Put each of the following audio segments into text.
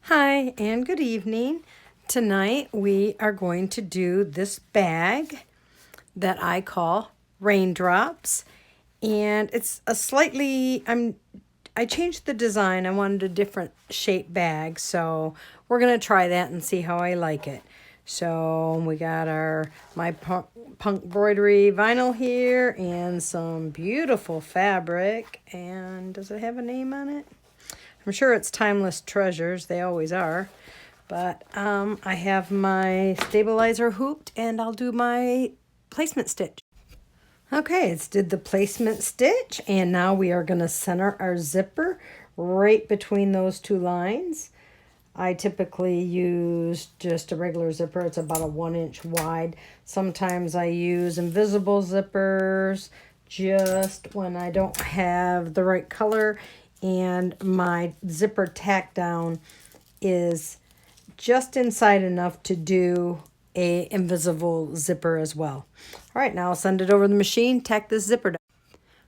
Hi and good evening. Tonight we are going to do this bag that I call Raindrops, and it's a slightly I changed the design. I wanted a different shape bag, so we're going to try that and see how I like it. So we got my punk embroidery vinyl here and some beautiful fabric. And does it have a name on it? I'm sure it's Timeless Treasures. They always are. But I have my stabilizer hooped, and I'll do my placement stitch. Okay, it's did the placement stitch, and now we are going to center our zipper right between those two lines. I typically use just a regular zipper. It's about a 1-inch wide. Sometimes I use invisible zippers just when I don't have the right color, and my zipper tack down is just inside enough to do a invisible zipper as well. All right, now I'll send it over the machine, tack this zipper down.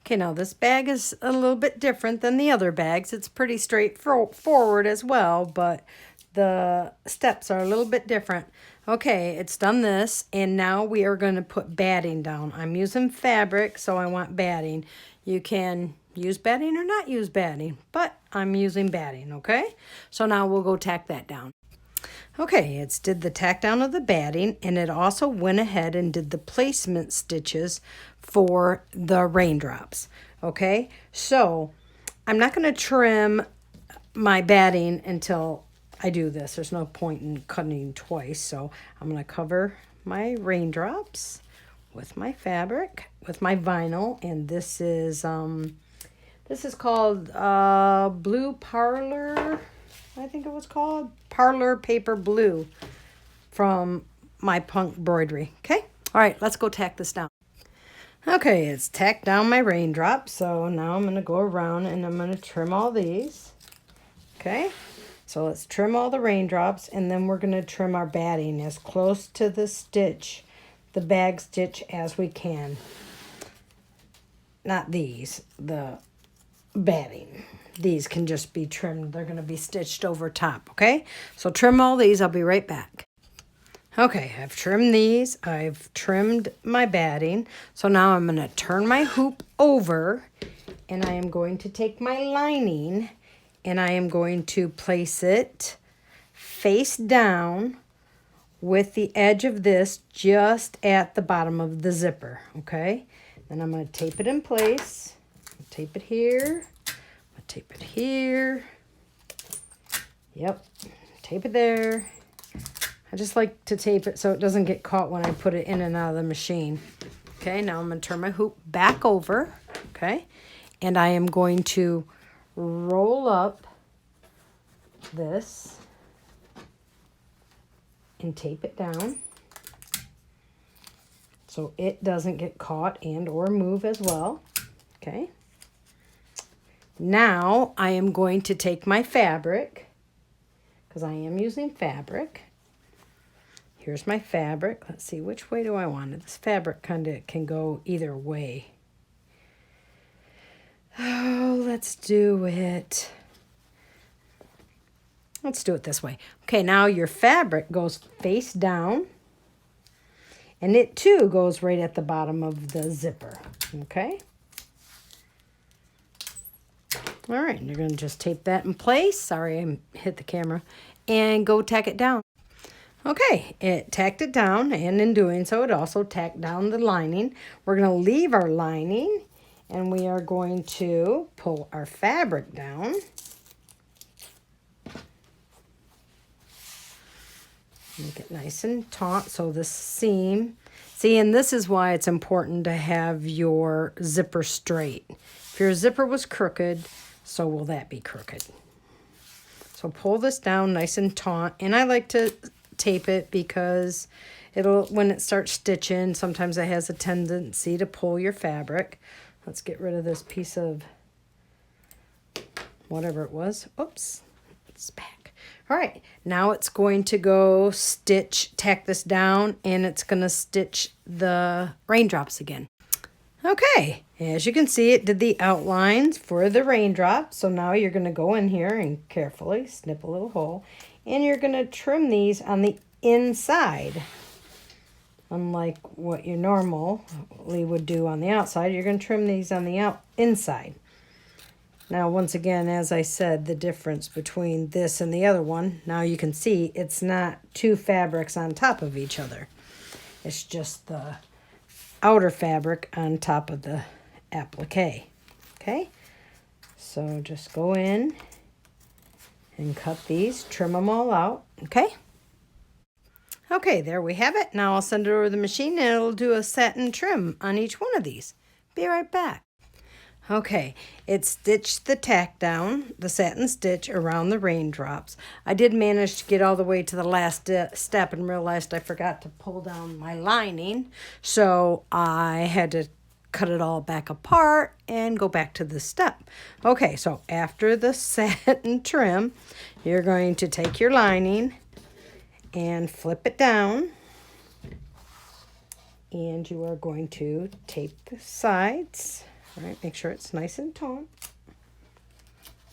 Okay, now this bag is a little bit different than the other bags. It's pretty straightforward as well, but the steps are a little bit different. Okay, it's done this, and now we are going to put batting down. I'm using fabric, so I want batting. You can use batting or not use batting, but I'm using batting, okay? So now we'll go tack that down. Okay, it's did the tack down of the batting, and it also went ahead and did the placement stitches for the raindrops. Okay, so I'm not going to trim my batting until I do this. There's no point in cutting twice, so I'm going to cover my raindrops with my fabric, with my vinyl, and this is called Blue Parlor. I think it was called Parlor Paper Blue from my punk embroidery. Okay, all right, let's go tack this down. Okay, it's tacked down my raindrop, so now I'm going to go around and I'm going to trim all these. Okay, so let's trim all the raindrops, and then we're going to trim our batting as close to the stitch, the bag stitch, as we can. Not these, the batting. These can just be trimmed. They're going to be stitched over top, okay? So trim all these. I'll be right back. Okay, I've trimmed these. I've trimmed my batting. So now I'm going to turn my hoop over, and I am going to take my lining, and I am going to place it face down with the edge of this just at the bottom of the zipper, okay? Then I'm going to tape it in place. Tape it here. Tape it here. Yep, tape it there. I just like to tape it so it doesn't get caught when I put it in and out of the machine. Okay, now I'm going to turn my hoop back over, okay? And I am going to roll up this and tape it down so it doesn't get caught and or move as well, okay? Now I am going to take my fabric, because I am using fabric. Here's my fabric. Let's see, which way do I want it? This fabric kind of can go either way. Oh, let's do it. Let's do it this way. Okay, now your fabric goes face down, and it too goes right at the bottom of the zipper, okay? All right, you're going to just tape that in place. Sorry, I hit the camera. And go tack it down. Okay, it tacked it down, and in doing so, it also tacked down the lining. We're going to leave our lining, and we are going to pull our fabric down. Make it nice and taut so the seam. See, and this is why it's important to have your zipper straight. If your zipper was crooked, so will that be crooked. So pull this down nice and taut, and I like to tape it because it'll, when it starts stitching, sometimes it has a tendency to pull your fabric. Let's get rid of this piece of whatever it was. Oops, it's back. All right, now it's going to go tack this down, and it's going to stitch the raindrops again. Okay, as you can see, it did the outlines for the raindrops. So now you're going to go in here and carefully snip a little hole. And you're going to trim these on the inside. Unlike what you normally would do on the outside, you're going to trim these on the inside. Now, once again, as I said, the difference between this and the other one, now you can see it's not two fabrics on top of each other. It's just the outer fabric on top of the applique. Okay, so just go in and cut these, trim them all out. Okay, there we have it. Now I'll send it over to the machine and it'll do a satin trim on each one of these. Be right back. Okay, it stitched the tack down, the satin stitch around the raindrops. I did manage to get all the way to the last step and realized I forgot to pull down my lining. So I had to cut it all back apart and go back to this step. Okay, so after the satin trim, you're going to take your lining and flip it down. And you are going to tape the sides. All right, make sure it's nice and taut.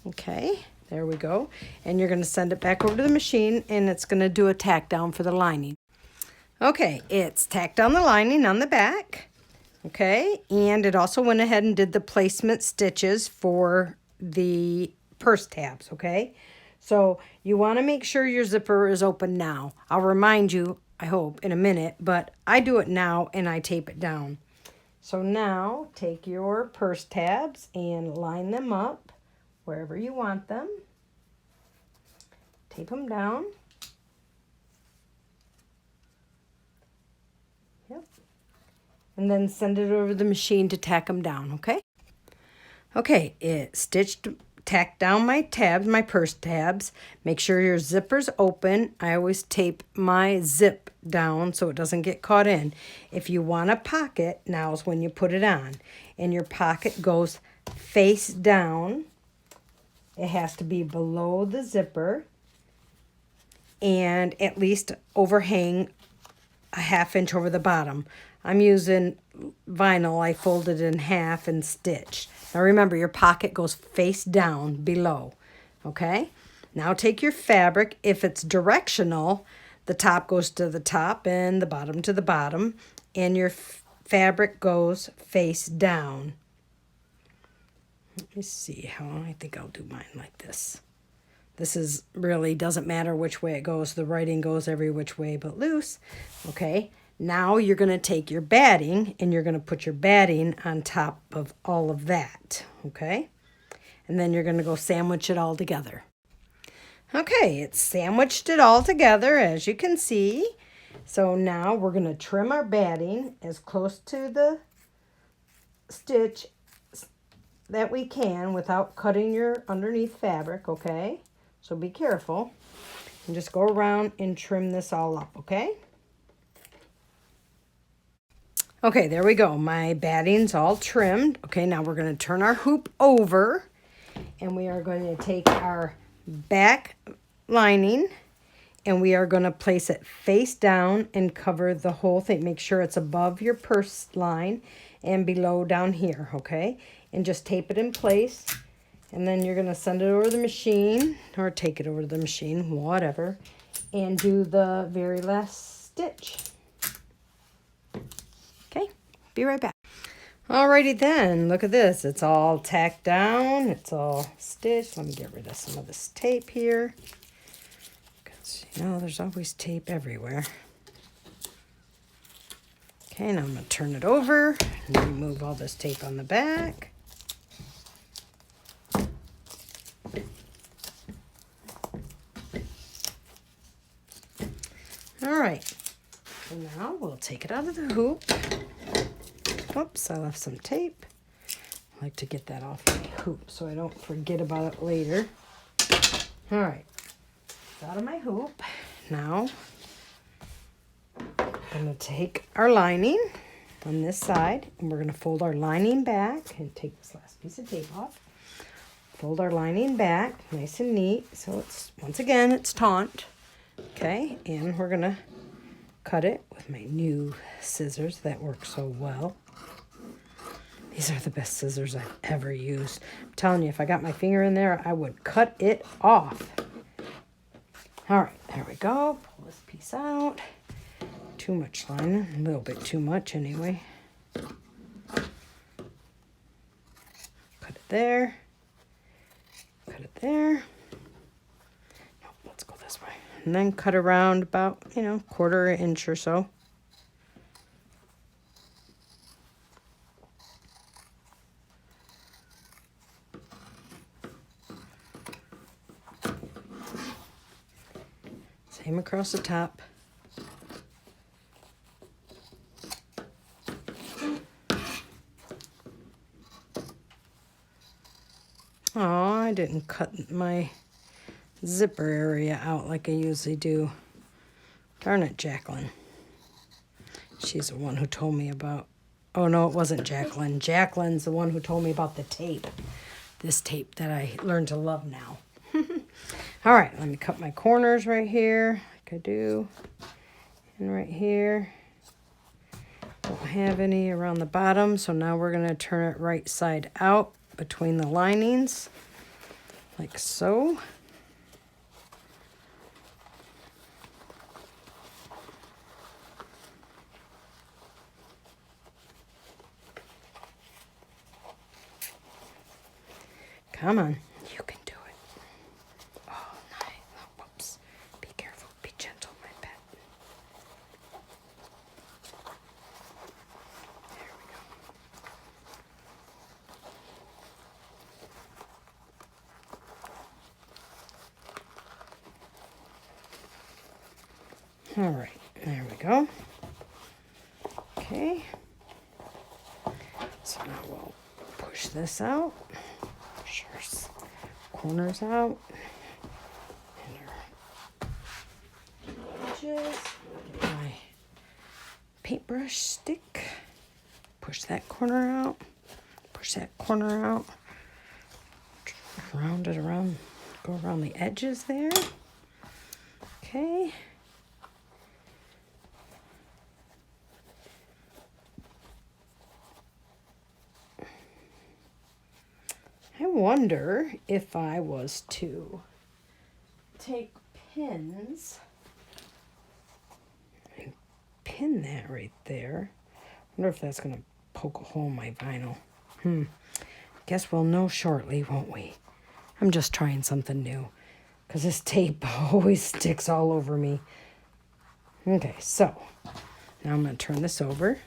Okay, there we go. And you're going to send it back over to the machine and it's going to do a tack down for the lining. Okay, it's tacked down the lining on the back. Okay, and it also went ahead and did the placement stitches for the purse tabs, okay? So you want to make sure your zipper is open now. I'll remind you, I hope, in a minute, but I do it now and I tape it down. So now take your purse tabs and line them up wherever you want them. Tape them down. Yep. And then send it over to the machine to tack them down, okay? Okay, it tacked down my tabs, my purse tabs. Make sure your zipper's open. I always tape my zip down so it doesn't get caught in. If you want a pocket, now is when you put it on. And your pocket goes face down. It has to be below the zipper and at least overhang a 1/2 inch over the bottom. I'm using vinyl. I folded in half and stitched. Now remember, your pocket goes face down below, okay? Now take your fabric. If it's directional, the top goes to the top and the bottom to the bottom, and your fabric goes face down. Let me see how, I think I'll do mine like this. This is really doesn't matter which way it goes. The writing goes every which way but loose, okay? Now you're going to take your batting and you're going to put your batting on top of all of that, okay? And then you're going to go sandwich it all together. Okay, it's sandwiched it all together, as you can see. So now we're going to trim our batting as close to the stitch that we can without cutting your underneath fabric, okay? So be careful. And just go around and trim this all up, okay? Okay, there we go. My batting's all trimmed. Okay, now we're going to turn our hoop over and we are going to take our back lining and we are going to place it face down and cover the whole thing. Make sure it's above your purse line and below down here, okay? And just tape it in place. And then you're going to send it over to the machine or take it over to the machine, whatever, and do the very last stitch. Okay, be right back. Alrighty then, look at this. It's all tacked down. It's all stitched. Let me get rid of some of this tape here. Because, you know, there's always tape everywhere. Okay, now I'm going to turn it over and remove all this tape on the back. Alright, so now we'll take it out of the hoop. Oops, I left some tape. I like to get that off my hoop so I don't forget about it later. Alright, it's out of my hoop. Now, I'm going to take our lining on this side and we're going to fold our lining back and take this last piece of tape off. Fold our lining back nice and neat so it's, once again, it's taut. Okay, and we're going to cut it with my new scissors that work so well. These are the best scissors I've ever used. I'm telling you, if I got my finger in there, I would cut it off. All right, there we go. Pull this piece out. Too much lining, a little bit too much anyway. Cut it there. Cut it there. No, let's go this way. And then cut around about, you know, 1/4 inch or so. Same across the top. Oh, I didn't cut my zipper area out like I usually do. Darn it, Jacqueline. She's the one who told me about... Oh, no, it wasn't Jacqueline. Jacqueline's the one who told me about the tape. This tape that I learned to love now. All right, let me cut my corners right here, like I do. And right here. Don't have any around the bottom, so now we're going to turn it right side out between the linings, like so. Come on, you can do it. Oh, nice. Oh, whoops. Be careful. Be gentle, my pet. There we go. All right, there we go. Okay. So now we'll push this out. Corners out. And our edges. Get my paintbrush stick. Push that corner out. Push that corner out. Round it around. Go around the edges there. Okay. I wonder if I was to take pins and pin that right there. I wonder if that's going to poke a hole in my vinyl. Guess we'll know shortly, won't we? I'm just trying something new because this tape always sticks all over me. Okay, so now I'm going to turn this over.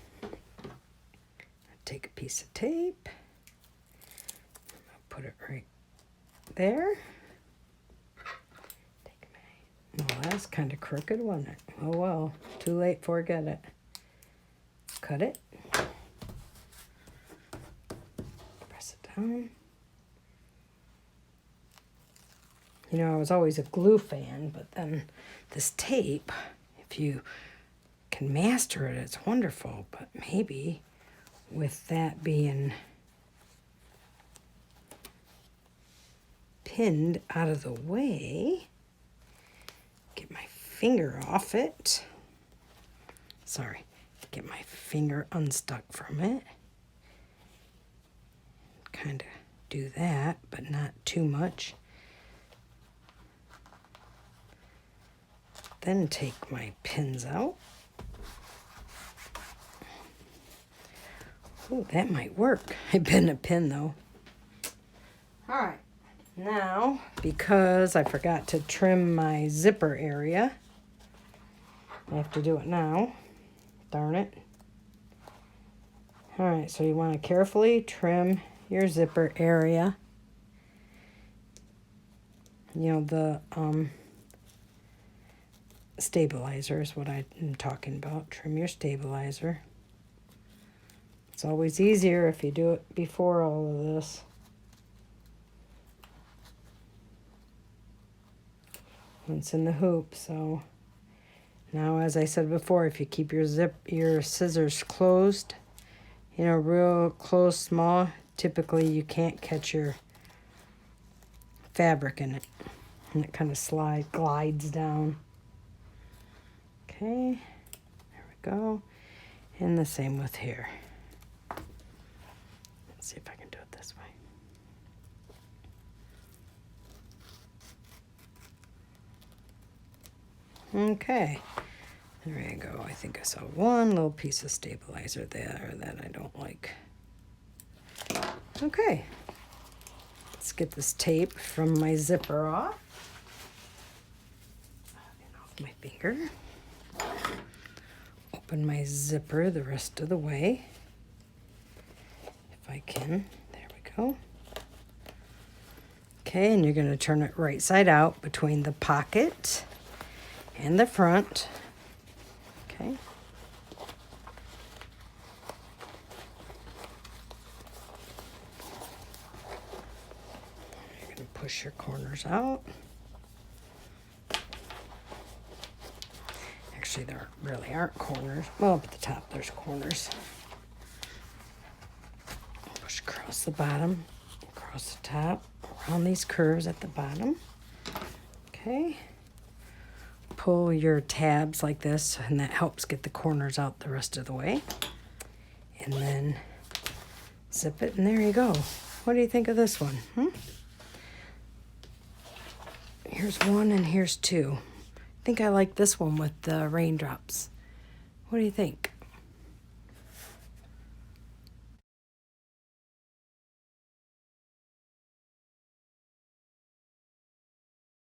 Take a piece of tape. Put it right there. Well, that's kind of crooked, wasn't it? Oh well, too late, forget it. Cut it. Press it down. You know, I was always a glue fan, but then this tape, if you can master it, it's wonderful. But maybe with that being pinned out of the way, get my finger off it. Sorry, get my finger unstuck from it. Kind of do that, but not too much. Then take my pins out. Oh, that might work. I bent a pin though. All right. Now, because I forgot to trim my zipper area, I have to do it now. Darn it. All right, so you want to carefully trim your zipper area. You know, the stabilizer is what I'm talking about. Trim your stabilizer. It's always easier if you do it before all of this. It's in the hoop, so now, as I said before, if you keep your scissors closed, you know, real close, small, typically you can't catch your fabric in it, and it kind of glides down. Okay, there we go, and the same with here. Okay, there you go. I think I saw one little piece of stabilizer there that I don't like. Okay, let's get this tape from my zipper off. And off my finger. Open my zipper the rest of the way. If I can. There we go. Okay, and you're going to turn it right side out between the pocket and the front. Okay. You're going to push your corners out. Actually, there really aren't corners. Well, up at the top, there's corners. Push across the bottom, across the top, around these curves at the bottom. Okay. Pull your tabs like this, and that helps get the corners out the rest of the way. And then zip it, and there you go. What do you think of this one? Here's one and here's two. I think I like this one with the raindrops. What do you think?